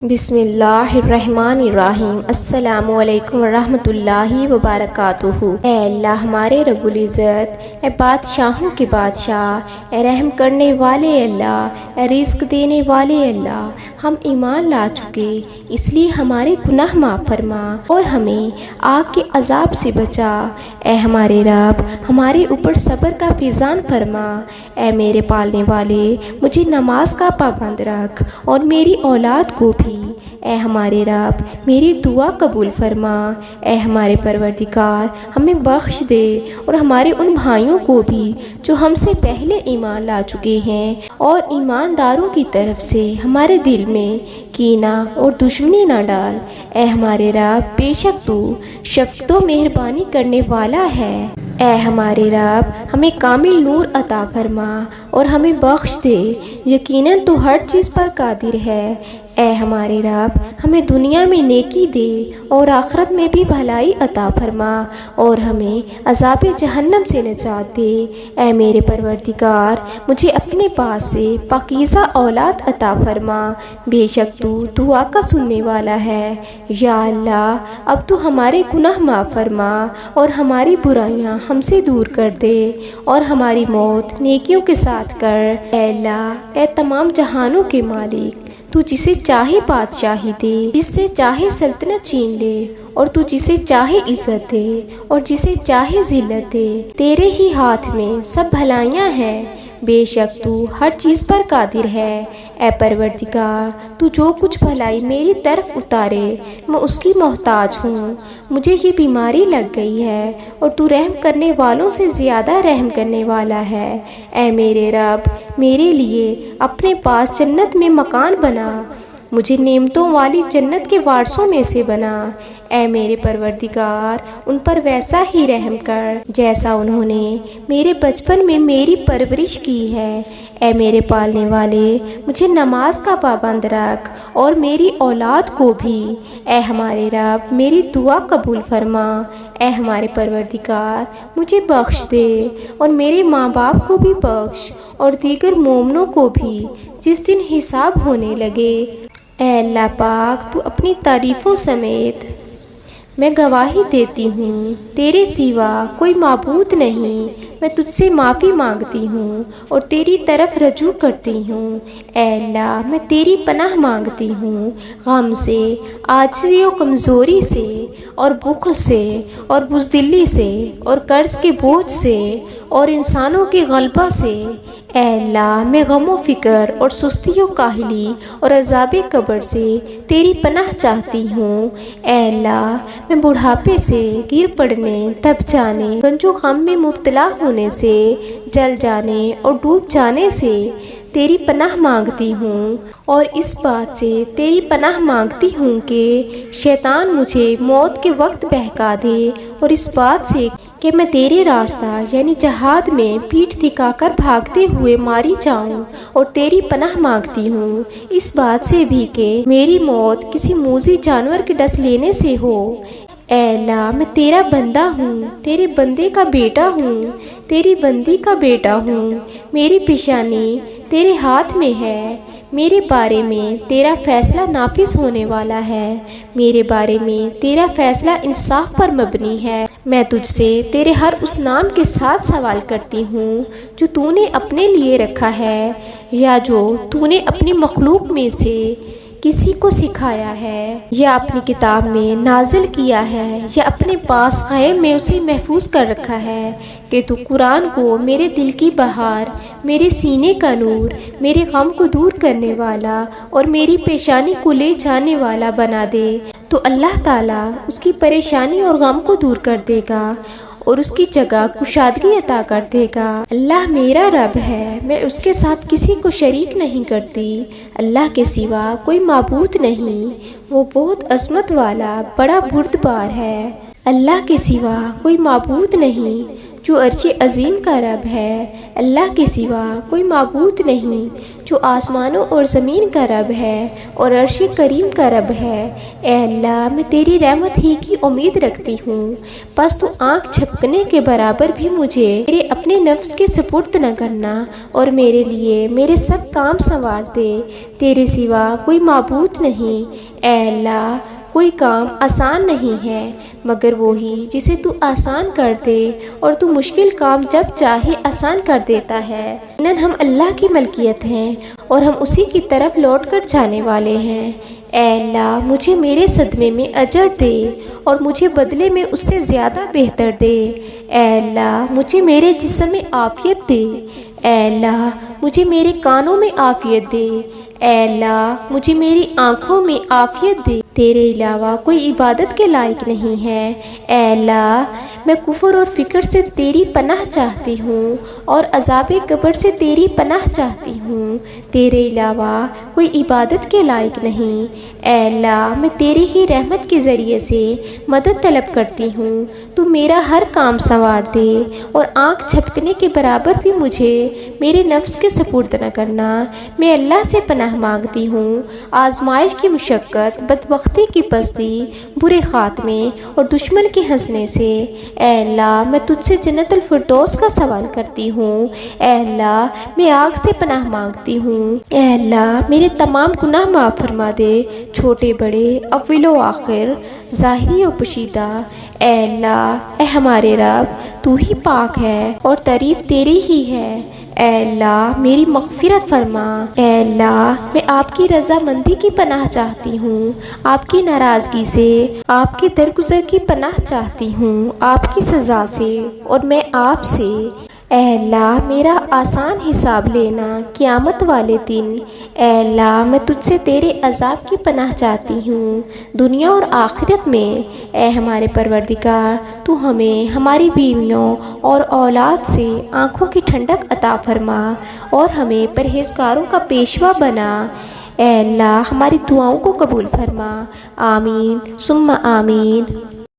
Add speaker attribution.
Speaker 1: بسم اللہ الرحمن الرحیم۔ السلام علیکم ورحمۃ اللہ وبرکاتہ۔ اے اللہ ہمارے رب العزت، اے بادشاہوں کے بادشاہ، اے رحم کرنے والے اللہ، اے رزق دینے والے اللہ، ہم ایمان لا چکے، اس لیے ہمارے گناہ معاف فرما اور ہمیں آگ کے عذاب سے بچا۔ اے ہمارے رب، ہمارے اوپر صبر کا فیضان فرما۔ اے میرے پالنے والے، مجھے نماز کا پابند رکھ اور میری اولاد کو بھی۔ اے ہمارے رب، میری دعا قبول فرما۔ اے ہمارے پروردگار، ہمیں بخش دے اور ہمارے ان بھائیوں کو بھی جو ہم سے پہلے ایمان لا چکے ہیں، اور ایمانداروں کی طرف سے ہمارے دل میں کینہ اور دشمنی نہ ڈال۔ اے ہمارے رب، بے شک تو شفقت و مہربانی کرنے والا ہے۔ اے ہمارے رب، ہمیں کامل نور عطا فرما اور ہمیں بخش دے، یقیناً تو ہر چیز پر قادر ہے۔ اے ہمارے رب، ہمیں دنیا میں نیکی دے اور آخرت میں بھی بھلائی عطا فرما اور ہمیں عذاب جہنم سے نجات دے۔ اے میرے پروردگار، مجھے اپنے پاس سے پاکیزہ اولاد عطا فرما، بے شک تو دعا کا سننے والا ہے۔ یا اللہ، اب تو ہمارے گناہ معاف فرما اور ہماری برائیاں ہم سے دور کر دے اور ہماری موت نیکیوں کے ساتھ کر۔ اے اللہ، اے تمام جہانوں کے مالک، تو جسے چاہے بادشاہی دے، جس سے چاہے سلطنت چھین لے، اور تو جسے چاہے عزت دے اور جسے چاہے ذلت دے۔ تیرے ہی ہاتھ میں سب بھلائیاں ہیں، بے شک تو ہر چیز پر قادر ہے۔ اے پروردگار، تو جو کچھ بھلائی میری طرف اتارے میں اس کی محتاج ہوں۔ مجھے یہ بیماری لگ گئی ہے اور تو رحم کرنے والوں سے زیادہ رحم کرنے والا ہے۔ اے میرے رب، میرے لیے اپنے پاس جنت میں مکان بنا، مجھے نعمتوں والی جنت کے وارثوں میں سے بنا۔ اے میرے پروردگار، ان پر ویسا ہی رحم کر جیسا انہوں نے میرے بچپن میں میری پرورش کی ہے۔ اے میرے پالنے والے، مجھے نماز کا پابند رکھ اور میری اولاد کو بھی۔ اے ہمارے رب، میری دعا قبول فرما۔ اے ہمارے پروردگار، مجھے بخش دے اور میرے ماں باپ کو بھی بخش اور دیگر مومنوں کو بھی جس دن حساب ہونے لگے۔ اے اللہ پاک، تو اپنی تعریفوں سمیت میں گواہی دیتی ہوں، تیرے سوا کوئی معبود نہیں۔ میں تجھ سے معافی مانگتی ہوں اور تیری طرف رجوع کرتی ہوں۔ اے اللہ، میں تیری پناہ مانگتی ہوں غم سے، عاجزی و کمزوری سے، اور بخل سے، اور بزدلی سے، اور قرض کے بوجھ سے، اور انسانوں کے غلبہ سے۔ اے اللہ، میں غم و فکر اور سستی و کاہلی اور عذاب قبر سے تیری پناہ چاہتی ہوں۔ اے اللہ، میں بڑھاپے سے گر پڑنے، دب جانے، رنج و غم میں مبتلا ہونے سے، جل جانے اور ڈوب جانے سے تیری پناہ مانگتی ہوں، اور اس بات سے تیری پناہ مانگتی ہوں کہ شیطان مجھے موت کے وقت بہکا دے، اور اس بات سے کہ میں تیرے راستہ یعنی جہاد میں پیٹھ دکھا کر بھاگتے ہوئے ماری جاؤں، اور تیری پناہ مانگتی ہوں اس بات سے بھی کہ میری موت کسی موذی جانور کے ڈس لینے سے ہو۔ اے اللہ، میں تیرا بندہ ہوں، تیرے بندے کا بیٹا ہوں، تیری بندی کا بیٹا ہوں۔ میری پیشانی تیرے ہاتھ میں ہے، میرے بارے میں تیرا فیصلہ نافذ ہونے والا ہے، میرے بارے میں تیرا فیصلہ انصاف پر مبنی ہے۔ میں تجھ سے تیرے ہر اس نام کے ساتھ سوال کرتی ہوں جو تو نے اپنے لیے رکھا ہے، یا جو تو نے اپنی مخلوق میں سے کسی کو سکھایا ہے، یا اپنی کتاب میں نازل کیا ہے، یا اپنے پاس غیب میں اسے محفوظ کر رکھا ہے، کہ تو قرآن کو میرے دل کی بہار، میرے سینے کا نور، میرے غم کو دور کرنے والا اور میری پیشانی کو لے جانے والا بنا دے، تو اللہ تعالیٰ اس کی پریشانی اور غم کو دور کر دے گا اور اس کی جگہ کشادگی عطا کر دے گا۔ اللہ میرا رب ہے، میں اس کے ساتھ کسی کو شریک نہیں کرتی۔ اللہ کے سوا کوئی معبود نہیں، وہ بہت عظمت والا بڑا بردبار ہے۔ اللہ کے سوا کوئی معبود نہیں جو عرش عظیم کا رب ہے۔ اللہ کے سوا کوئی معبود نہیں جو آسمانوں اور زمین کا رب ہے اور عرش کریم کا رب ہے۔ اے اللہ میں تیری رحمت ہی کی امید رکھتی ہوں، بس تو آنکھ جھپکنے کے برابر بھی مجھے میرے اپنے نفس کے سپرد نہ کرنا اور میرے لیے میرے سب کام سنوار دے۔ تیرے سوا کوئی معبود نہیں۔ اے اللہ کوئی کام آسان نہیں ہے مگر وہی جسے تو آسان کر دے، اور تو مشکل کام جب چاہے آسان کر دیتا ہے۔ یقیناً ہم اللہ کی ملکیت ہیں اور ہم اسی کی طرف لوٹ کر جانے والے ہیں۔ اے اللہ مجھے میرے صدمے میں اجر دے اور مجھے بدلے میں اس سے زیادہ بہتر دے۔ اے اللہ مجھے میرے جسم میں عافیت دے۔ اے اللہ مجھے میرے کانوں میں عافیت دے۔ اے اللہ مجھے میری آنکھوں میں عافیت دے۔ تیرے علاوہ کوئی عبادت کے لائق نہیں ہے۔ اے اللہ میں کفر اور فکر سے تیری پناہ چاہتی ہوں اور عذاب قبر سے تیری پناہ چاہتی ہوں۔ تیرے علاوہ کوئی عبادت کے لائق نہیں۔ اے اللہ میں تیری ہی رحمت کے ذریعے سے مدد طلب کرتی ہوں۔ تو میرا ہر کام سنوار دے اور آنکھ جھپکنے کے برابر بھی مجھے میرے نفس کے سپرد نہ کرنا۔ میں اللہ سے پناہ مانگتی ہوں آزمائش کی مشقت، بدبختی کی پستی، برے خاتمے اور دشمن کے ہنسنے سے۔ اے اللہ میں تجھ سے جنت الفردوس کا سوال کرتی ہوں۔ اے اللہ میں آگ سے پناہ مانگتی ہوں۔ اے اللہ میرے تمام گناہ معاف فرما دے، چھوٹے بڑے، اول و آخر، ظاہری و پوشیدہ۔ اے اللہ اے ہمارے رب تو ہی پاک ہے اور تعریف تیری ہی ہے۔ اے اللہ میری مغفرت فرما۔ اے اللہ میں آپ کی رضامندی کی پناہ چاہتی ہوں، آپ کی ناراضگی سے، آپ کے درگزر کی پناہ چاہتی ہوں، آپ کی سزا سے اور میں آپ سے۔ اے اللہ میرا آسان حساب لینا قیامت والے دن۔ اے اللہ میں تجھ سے تیرے عذاب کی پناہ چاہتی ہوں دنیا اور آخرت میں۔ اے ہمارے پروردگار تو ہمیں ہماری بیویوں اور اولاد سے آنکھوں کی ٹھنڈک عطا فرما اور ہمیں پرہیزگاروں کا پیشوا بنا۔ اے اللہ ہماری دعاؤں کو قبول فرما۔ آمین ثم آمین۔